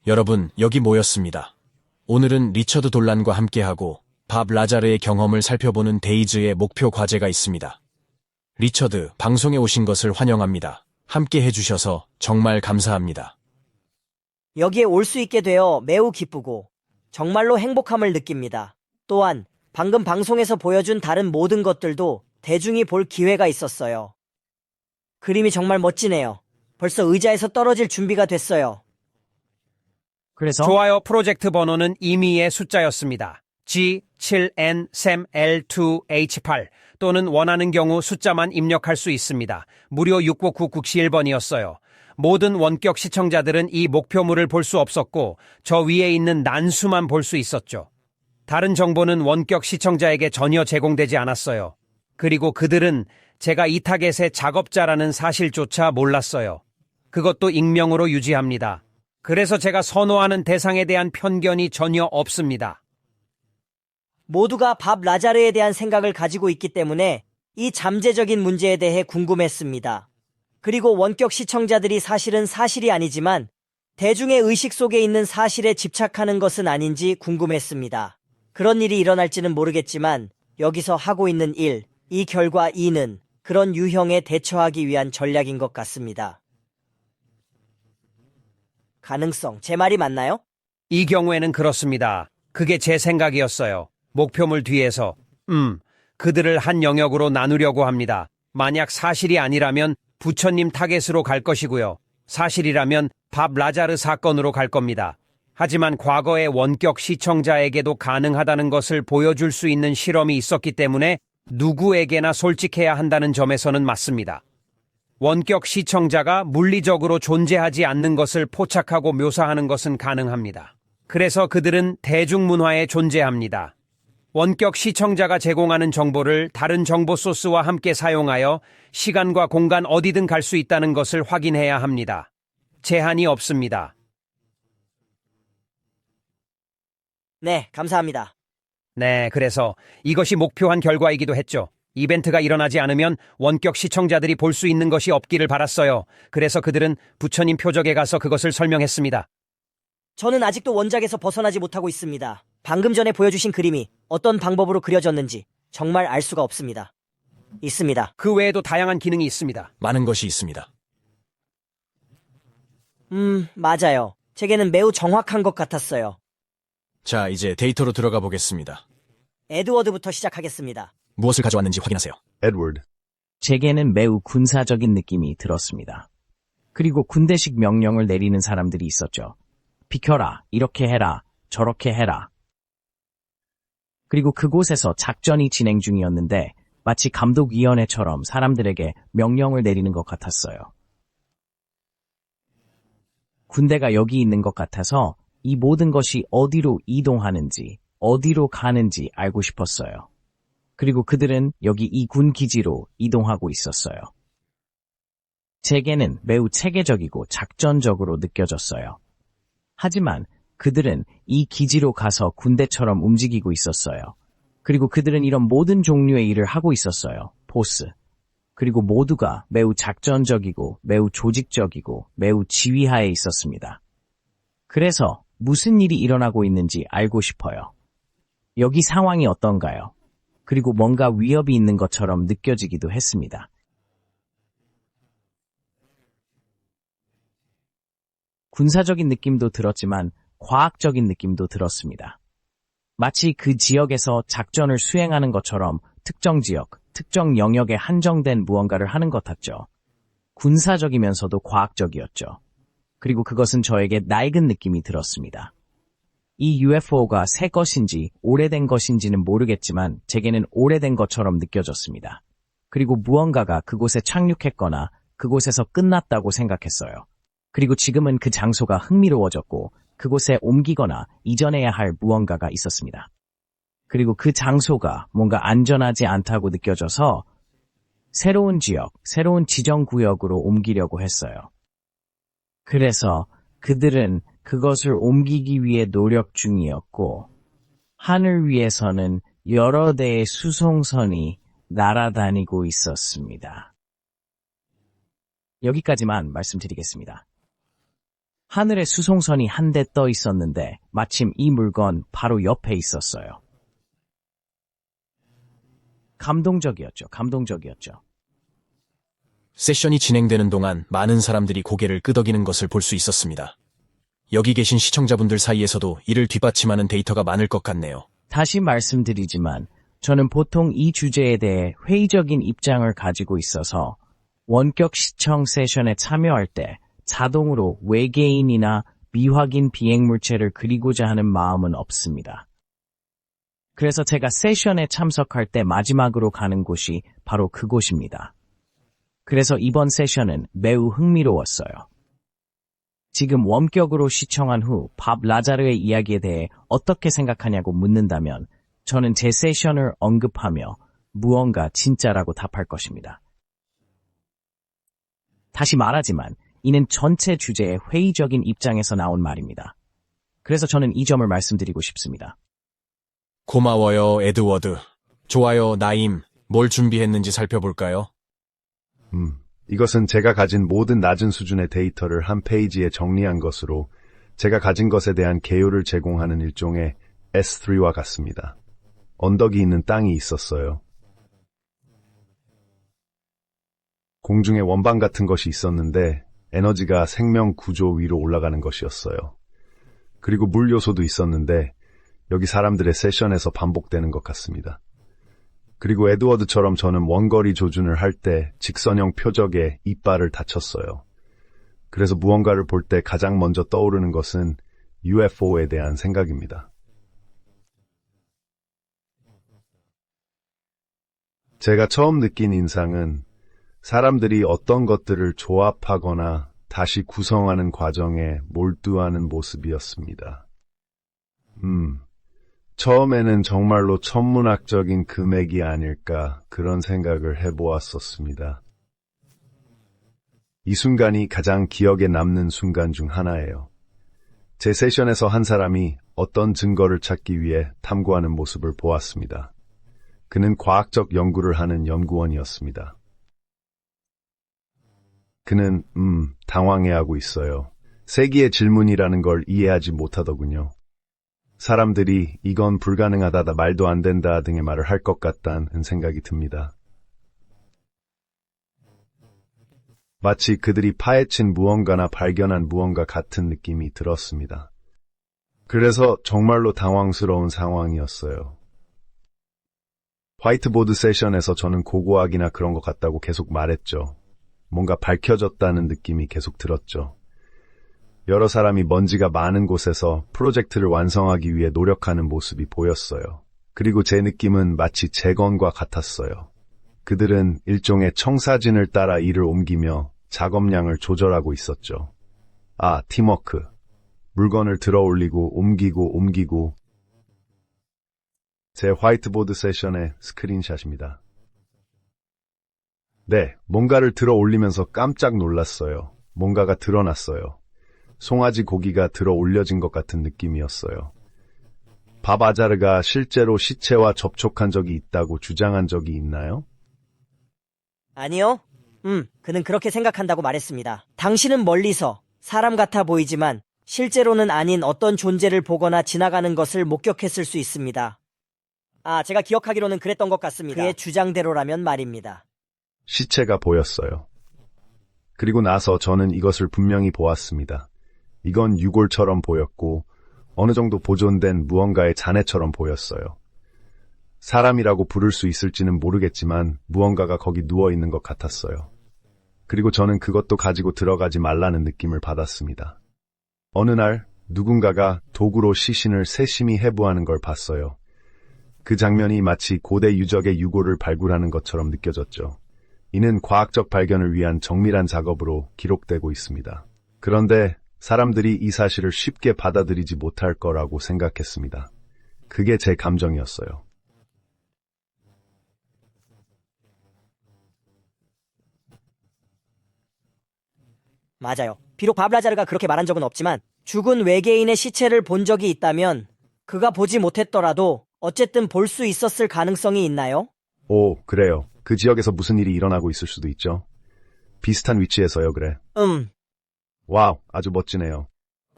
여러분, 여기 모였습니다. 오늘은 리처드 돌란과 함께하고 밥 라자르의 경험을 살펴보는 데이즈의 목표 과제가 있습니다. 리처드, 방송에 오신 것을 환영합니다. 함께 해주셔서 정말 감사합니다. 여기에 올 수 있게 되어 매우 기쁘고 정말로 행복함을 느낍니다. 또한 방금 방송에서 보여준 다른 모든 것들도 대중이 볼 기회가 있었어요. 그림이 정말 멋지네요. 벌써 의자에서 떨어질 준비가 됐어요. 그래서 좋아요 프로젝트 번호는 임의의 숫자였습니다. G7N3L2H8 또는 원하는 경우 숫자만 입력할 수 있습니다. 무료 65991번이었어요. 모든 원격 시청자들은 이 목표물을 볼 수 없었고 저 위에 있는 난수만 볼 수 있었죠. 다른 정보는 원격 시청자에게 전혀 제공되지 않았어요. 그리고 그들은 제가 이 타겟의 작업자라는 사실조차 몰랐어요. 그것도 익명으로 유지합니다. 그래서 제가 선호하는 대상에 대한 편견이 전혀 없습니다. 모두가 밥 라자르에 대한 생각을 가지고 있기 때문에 이 잠재적인 문제에 대해 궁금했습니다. 그리고 원격 시청자들이 사실은 사실이 아니지만 대중의 의식 속에 있는 사실에 집착하는 것은 아닌지 궁금했습니다. 그런 일이 일어날지는 모르겠지만 여기서 하고 있는 일, 이 결과 2는 그런 유형에 대처하기 위한 전략인 것 같습니다. 가능성, 제 말이 맞나요? 이 경우에는 그렇습니다. 그게 제 생각이었어요. 목표물 뒤에서 그들을 한 영역으로 나누려고 합니다. 만약 사실이 아니라면 부처님 타겟으로 갈 것이고요. 사실이라면 밥 라자르 사건으로 갈 겁니다. 하지만 과거의 원격 시청자에게도 가능하다는 것을 보여줄 수 있는 실험이 있었기 때문에 누구에게나 솔직해야 한다는 점에서는 맞습니다. 원격 시청자가 물리적으로 존재하지 않는 것을 포착하고 묘사하는 것은 가능합니다. 그래서 그들은 대중문화에 존재합니다. 원격 시청자가 제공하는 정보를 다른 정보 소스와 함께 사용하여 시간과 공간 어디든 갈 수 있다는 것을 확인해야 합니다. 제한이 없습니다. 네, 감사합니다. 네, 그래서 이것이 목표한 결과이기도 했죠. 이벤트가 일어나지 않으면 원격 시청자들이 볼 수 있는 것이 없기를 바랐어요. 그래서 그들은 부처님 표적에 가서 그것을 설명했습니다. 저는 아직도 원작에서 벗어나지 못하고 있습니다. 방금 전에 보여주신 그림이 어떤 방법으로 그려졌는지 정말 알 수가 없습니다. 있습니다. 그 외에도 다양한 기능이 있습니다. 많은 것이 있습니다. 맞아요. 제게는 매우 정확한 것 같았어요. 자, 이제 데이터로 들어가 보겠습니다. 에드워드부터 시작하겠습니다. 무엇을 가져왔는지 확인하세요. Edward. 제게는 매우 군사적인 느낌이 들었습니다. 그리고 군대식 명령을 내리는 사람들이 있었죠. 비켜라, 이렇게 해라, 저렇게 해라. 그리고 그곳에서 작전이 진행 중이었는데 마치 감독위원회처럼 사람들에게 명령을 내리는 것 같았어요. 군대가 여기 있는 것 같아서 이 모든 것이 어디로 이동하는지, 어디로 가는지 알고 싶었어요. 그리고 그들은 여기 이 군 기지로 이동하고 있었어요. 제게는 매우 체계적이고 작전적으로 느껴졌어요. 하지만 그들은 이 기지로 가서 군대처럼 움직이고 있었어요. 그리고 그들은 이런 모든 종류의 일을 하고 있었어요. 보스. 그리고 모두가 매우 작전적이고 매우 조직적이고 매우 지휘하에 있었습니다. 그래서 무슨 일이 일어나고 있는지 알고 싶어요. 여기 상황이 어떤가요? 그리고 뭔가 위협이 있는 것처럼 느껴지기도 했습니다. 군사적인 느낌도 들었지만 과학적인 느낌도 들었습니다. 마치 그 지역에서 작전을 수행하는 것처럼 특정 지역, 특정 영역에 한정된 무언가를 하는 것 같죠. 군사적이면서도 과학적이었죠. 그리고 그것은 저에게 낡은 느낌이 들었습니다. 이 UFO가 새 것인지 오래된 것인지는 모르겠지만 제게는 오래된 것처럼 느껴졌습니다. 그리고 무언가가 그곳에 착륙했거나 그곳에서 끝났다고 생각했어요. 그리고 지금은 그 장소가 흥미로워졌고 그곳에 옮기거나 이전해야 할 무언가가 있었습니다. 그리고 그 장소가 뭔가 안전하지 않다고 느껴져서 새로운 지역, 새로운 지정구역으로 옮기려고 했어요. 그래서 그들은 그것을 옮기기 위해 노력 중이었고 하늘 위에서는 여러 대의 수송선이 날아다니고 있었습니다. 여기까지만 말씀드리겠습니다. 하늘에 수송선이 한 대 떠 있었는데 마침 이 물건 바로 옆에 있었어요. 감동적이었죠. 세션이 진행되는 동안 많은 사람들이 고개를 끄덕이는 것을 볼 수 있었습니다. 여기 계신 시청자분들 사이에서도 이를 뒷받침하는 데이터가 많을 것 같네요. 다시 말씀드리지만 저는 보통 이 주제에 대해 회의적인 입장을 가지고 있어서 원격 시청 세션에 참여할 때 자동으로 외계인이나 미확인 비행물체를 그리고자 하는 마음은 없습니다. 그래서 제가 세션에 참석할 때 마지막으로 가는 곳이 바로 그곳입니다. 그래서 이번 세션은 매우 흥미로웠어요. 지금 원격으로 시청한 후 밥 라자르의 이야기에 대해 어떻게 생각하냐고 묻는다면 저는 제 세션을 언급하며 무언가 진짜라고 답할 것입니다. 다시 말하지만 이는 전체 주제의 회의적인 입장에서 나온 말입니다. 그래서 저는 이 점을 말씀드리고 싶습니다. 고마워요, 에드워드. 좋아요, 나임. 뭘 준비했는지 살펴볼까요? 이것은 제가 가진 모든 낮은 수준의 데이터를 한 페이지에 정리한 것으로 제가 가진 것에 대한 개요를 제공하는 일종의 S3와 같습니다. 언덕이 있는 땅이 있었어요. 공중에 원반 같은 것이 있었는데 에너지가 생명 구조 위로 올라가는 것이었어요. 그리고 물 요소도 있었는데 여기 사람들의 세션에서 반복되는 것 같습니다. 그리고 에드워드처럼 저는 원거리 조준을 할 때 직선형 표적에 이빨을 다쳤어요. 그래서 무언가를 볼 때 가장 먼저 떠오르는 것은 UFO에 대한 생각입니다. 제가 처음 느낀 인상은 사람들이 어떤 것들을 조합하거나 다시 구성하는 과정에 몰두하는 모습이었습니다. 처음에는 정말로 천문학적인 금액이 아닐까 그런 생각을 해보았었습니다. 이 순간이 가장 기억에 남는 순간 중 하나예요. 제 세션에서 한 사람이 어떤 증거를 찾기 위해 탐구하는 모습을 보았습니다. 그는 과학적 연구를 하는 연구원이었습니다. 그는 당황해하고 있어요. 세기의 질문이라는 걸 이해하지 못하더군요. 사람들이 이건 불가능하다, 말도 안 된다 등의 말을 할 것 같다는 생각이 듭니다. 마치 그들이 파헤친 무언가나 발견한 무언가 같은 느낌이 들었습니다. 그래서 정말로 당황스러운 상황이었어요. 화이트보드 세션에서 저는 고고학이나 그런 것 같다고 계속 말했죠. 뭔가 밝혀졌다는 느낌이 계속 들었죠. 여러 사람이 먼지가 많은 곳에서 프로젝트를 완성하기 위해 노력하는 모습이 보였어요. 그리고 제 느낌은 마치 재건과 같았어요. 그들은 일종의 청사진을 따라 일을 옮기며 작업량을 조절하고 있었죠. 팀워크. 물건을 들어 올리고 옮기고. 제 화이트보드 세션의 스크린샷입니다. 네, 뭔가를 들어 올리면서 깜짝 놀랐어요. 뭔가가 드러났어요. 송아지 고기가 들어 올려진 것 같은 느낌이었어요. 밥 아자르가 실제로 시체와 접촉한 적이 있다고 주장한 적이 있나요? 아니요. 그는 그렇게 생각한다고 말했습니다. 당신은 멀리서 사람 같아 보이지만 실제로는 아닌 어떤 존재를 보거나 지나가는 것을 목격했을 수 있습니다. 제가 기억하기로는 그랬던 것 같습니다. 그의 주장대로라면 말입니다. 시체가 보였어요. 그리고 나서 저는 이것을 분명히 보았습니다. 이건 유골처럼 보였고 어느 정도 보존된 무언가의 잔해처럼 보였어요. 사람이라고 부를 수 있을지는 모르겠지만 무언가가 거기 누워있는 것 같았어요. 그리고 저는 그것도 가지고 들어가지 말라는 느낌을 받았습니다. 어느 날 누군가가 도구로 시신을 세심히 해부하는 걸 봤어요. 그 장면이 마치 고대 유적의 유골을 발굴하는 것처럼 느껴졌죠. 이는 과학적 발견을 위한 정밀한 작업으로 기록되고 있습니다. 그런데 사람들이 이 사실을 쉽게 받아들이지 못할 거라고 생각했습니다. 그게 제 감정이었어요. 맞아요. 비록 밥 라자르가 그렇게 말한 적은 없지만 죽은 외계인의 시체를 본 적이 있다면 그가 보지 못했더라도 어쨌든 볼 수 있었을 가능성이 있나요? 그래요. 그 지역에서 무슨 일이 일어나고 있을 수도 있죠. 비슷한 위치에서요, 그래. 와우, 아주 멋지네요.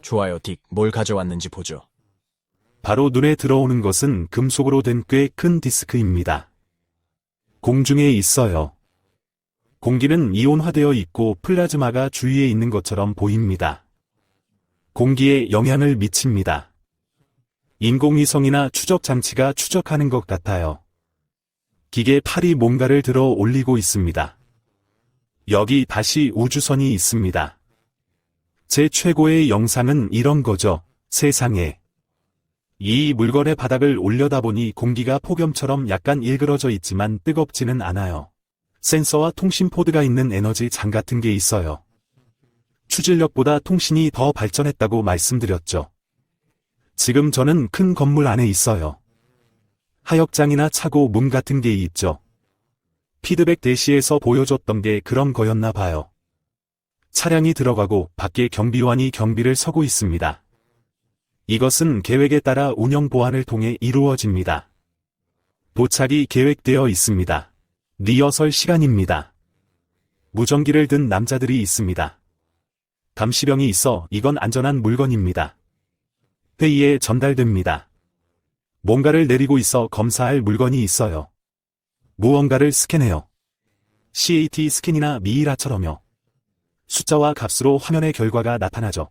좋아요, 딕. 뭘 가져왔는지 보죠. 바로 눈에 들어오는 것은 금속으로 된 꽤 큰 디스크입니다. 공중에 있어요. 공기는 이온화되어 있고 플라즈마가 주위에 있는 것처럼 보입니다. 공기에 영향을 미칩니다. 인공위성이나 추적 장치가 추적하는 것 같아요. 기계 팔이 뭔가를 들어 올리고 있습니다. 여기 다시 우주선이 있습니다. 제 최고의 영상은 이런 거죠. 세상에. 이 물건의 바닥을 올려다보니 공기가 폭염처럼 약간 일그러져 있지만 뜨겁지는 않아요. 센서와 통신 포드가 있는 에너지 장 같은 게 있어요. 추진력보다 통신이 더 발전했다고 말씀드렸죠. 지금 저는 큰 건물 안에 있어요. 하역장이나 차고 문 같은 게 있죠. 피드백 대시에서 보여줬던 게 그런 거였나 봐요. 차량이 들어가고 밖에 경비원이 경비를 서고 있습니다. 이것은 계획에 따라 운영 보안을 통해 이루어집니다. 도착이 계획되어 있습니다. 리허설 시간입니다. 무전기를 든 남자들이 있습니다. 감시병이 있어 이건 안전한 물건입니다. 회의에 전달됩니다. 뭔가를 내리고 있어 검사할 물건이 있어요. 무언가를 스캔해요. CAT 스캔이나 미이라처럼요. 숫자와 값으로 화면의 결과가 나타나죠.